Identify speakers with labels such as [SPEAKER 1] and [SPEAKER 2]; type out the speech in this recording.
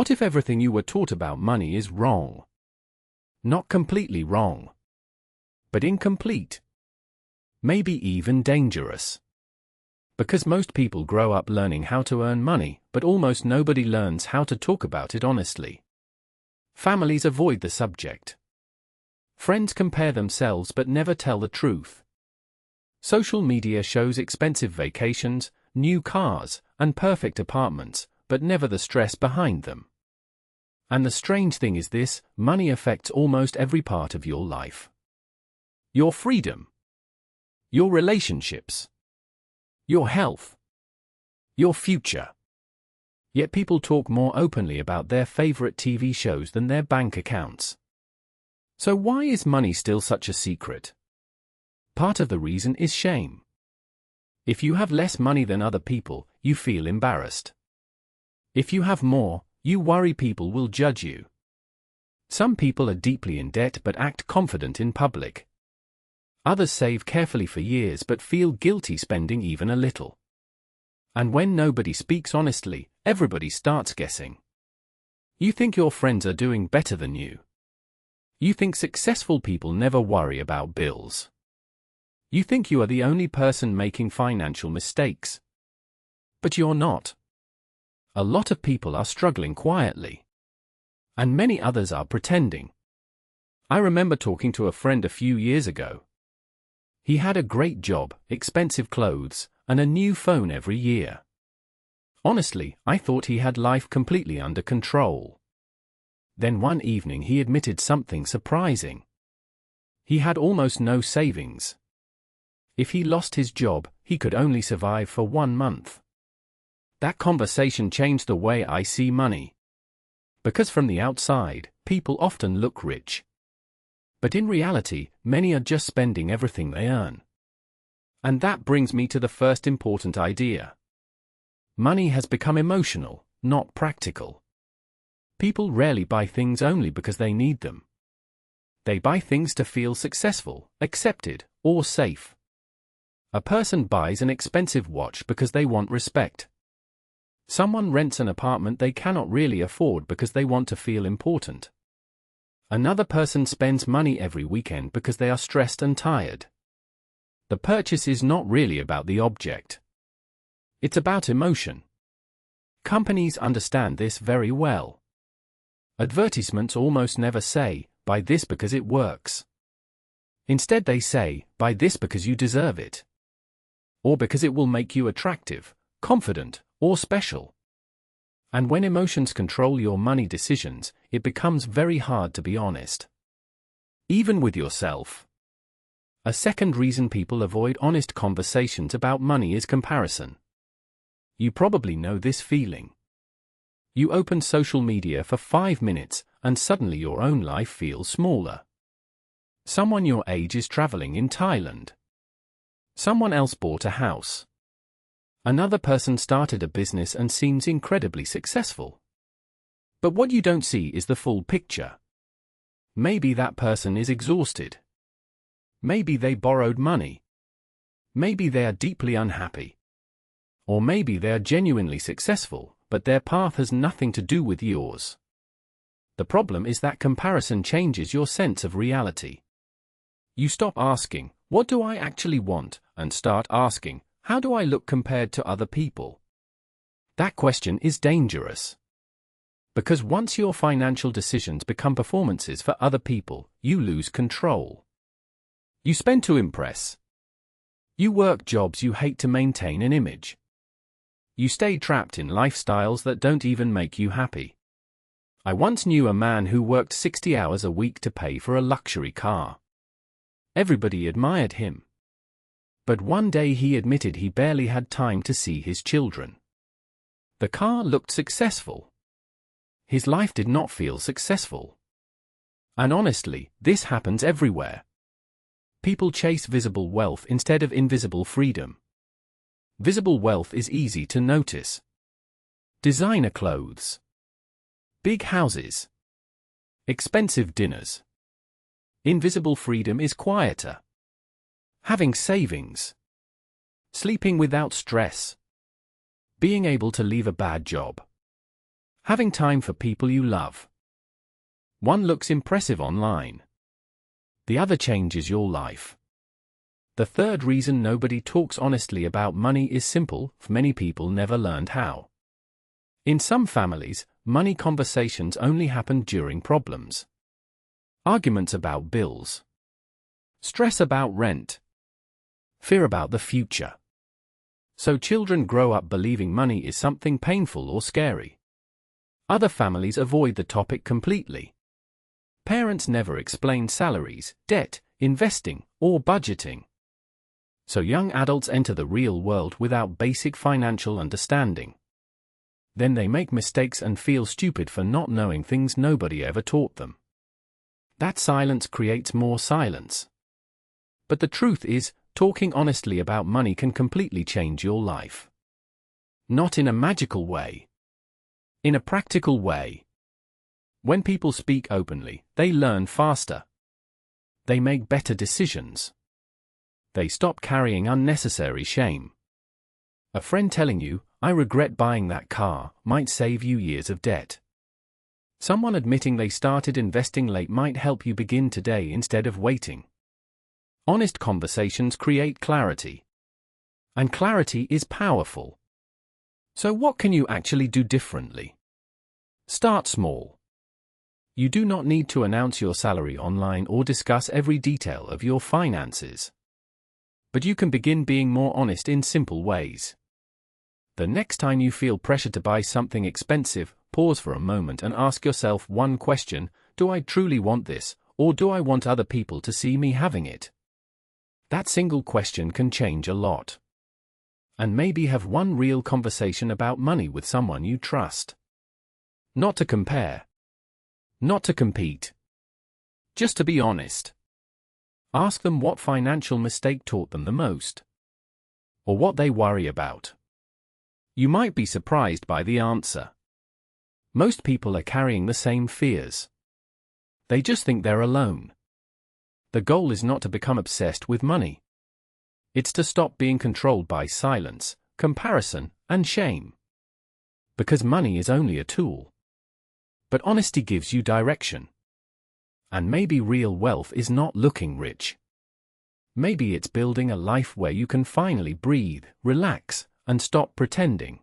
[SPEAKER 1] What if everything you were taught about money is wrong? Not completely wrong, but incomplete. Maybe even dangerous. Because most people grow up learning how to earn money, but almost nobody learns how to talk about it honestly. Families avoid the subject. Friends compare themselves but never tell the truth. Social media shows expensive vacations, new cars, and perfect apartments, but never the stress behind them. And the strange thing is this: money affects almost every part of your life. Your freedom, your relationships, your health, your future. Yet people talk more openly about their favorite TV shows than their bank accounts. So why is money still such a secret? Part of the reason is shame. If you have less money than other people, you feel embarrassed. If you have more, you worry people will judge you. Some people are deeply in debt but act confident in public. Others save carefully for years but feel guilty spending even a little. And when nobody speaks honestly, everybody starts guessing. You think your friends are doing better than you. You think successful people never worry about bills. You think you are the only person making financial mistakes. But you're not. A lot of people are struggling quietly. And many others are pretending. I remember talking to a friend a few years ago. He had a great job, expensive clothes, and a new phone every year. Honestly, I thought he had life completely under control. Then one evening he admitted something surprising. He had almost no savings. If he lost his job, he could only survive for 1 month. That conversation changed the way I see money. Because from the outside, people often look rich. But in reality, many are just spending everything they earn. And that brings me to the first important idea. Money has become emotional, not practical. People rarely buy things only because they need them. They buy things to feel successful, accepted, or safe. A person buys an expensive watch because they want respect. Someone rents an apartment they cannot really afford because they want to feel important. Another person spends money every weekend because they are stressed and tired. The purchase is not really about the object. It's about emotion. Companies understand this very well. Advertisements almost never say, "Buy this because it works." Instead they say, "Buy this because you deserve it." Or because it will make you attractive, confident, or special. And when emotions control your money decisions, it becomes very hard to be honest. Even with yourself. A second reason people avoid honest conversations about money is comparison. You probably know this feeling. You open social media for 5 minutes, and suddenly your own life feels smaller. Someone your age is traveling in Thailand. Someone else bought a house. Another person started a business and seems incredibly successful. But what you don't see is the full picture. Maybe that person is exhausted. Maybe they borrowed money. Maybe they are deeply unhappy. Or maybe they are genuinely successful, but their path has nothing to do with yours. The problem is that comparison changes your sense of reality. You stop asking, "What do I actually want?" and start asking, "How do I look compared to other people?" That question is dangerous. Because once your financial decisions become performances for other people, you lose control. You spend to impress. You work jobs you hate to maintain an image. You stay trapped in lifestyles that don't even make you happy. I once knew a man who worked 60 hours a week to pay for a luxury car. Everybody admired him. But one day he admitted he barely had time to see his children. The car looked successful. His life did not feel successful. And honestly, this happens everywhere. People chase visible wealth instead of invisible freedom. Visible wealth is easy to notice. Designer clothes. Big houses. Expensive dinners. Invisible freedom is quieter. Having savings. Sleeping without stress. Being able to leave a bad job. Having time for people you love. One looks impressive online. The other changes your life. The third reason nobody talks honestly about money is simple: many people never learned how. In some families, money conversations only happen during problems. Arguments about bills. Stress about rent. Fear about the future. So children grow up believing money is something painful or scary. Other families avoid the topic completely. Parents never explain salaries, debt, investing, or budgeting. So young adults enter the real world without basic financial understanding. Then they make mistakes and feel stupid for not knowing things nobody ever taught them. That silence creates more silence. But the truth is, talking honestly about money can completely change your life. Not in a magical way. In a practical way. When people speak openly, they learn faster. They make better decisions. They stop carrying unnecessary shame. A friend telling you, "I regret buying that car," might save you years of debt. Someone admitting they started investing late might help you begin today instead of waiting. Honest conversations create clarity. And clarity is powerful. So what can you actually do differently? Start small. You do not need to announce your salary online or discuss every detail of your finances. But you can begin being more honest in simple ways. The next time you feel pressure to buy something expensive, pause for a moment and ask yourself one question: do I truly want this, or do I want other people to see me having it? That single question can change a lot. And maybe have one real conversation about money with someone you trust. Not to compare. Not to compete. Just to be honest. Ask them what financial mistake taught them the most. Or what they worry about. You might be surprised by the answer. Most people are carrying the same fears. They just think they're alone. The goal is not to become obsessed with money. It's to stop being controlled by silence, comparison, and shame. Because money is only a tool. But honesty gives you direction. And maybe real wealth is not looking rich. Maybe it's building a life where you can finally breathe, relax, and stop pretending.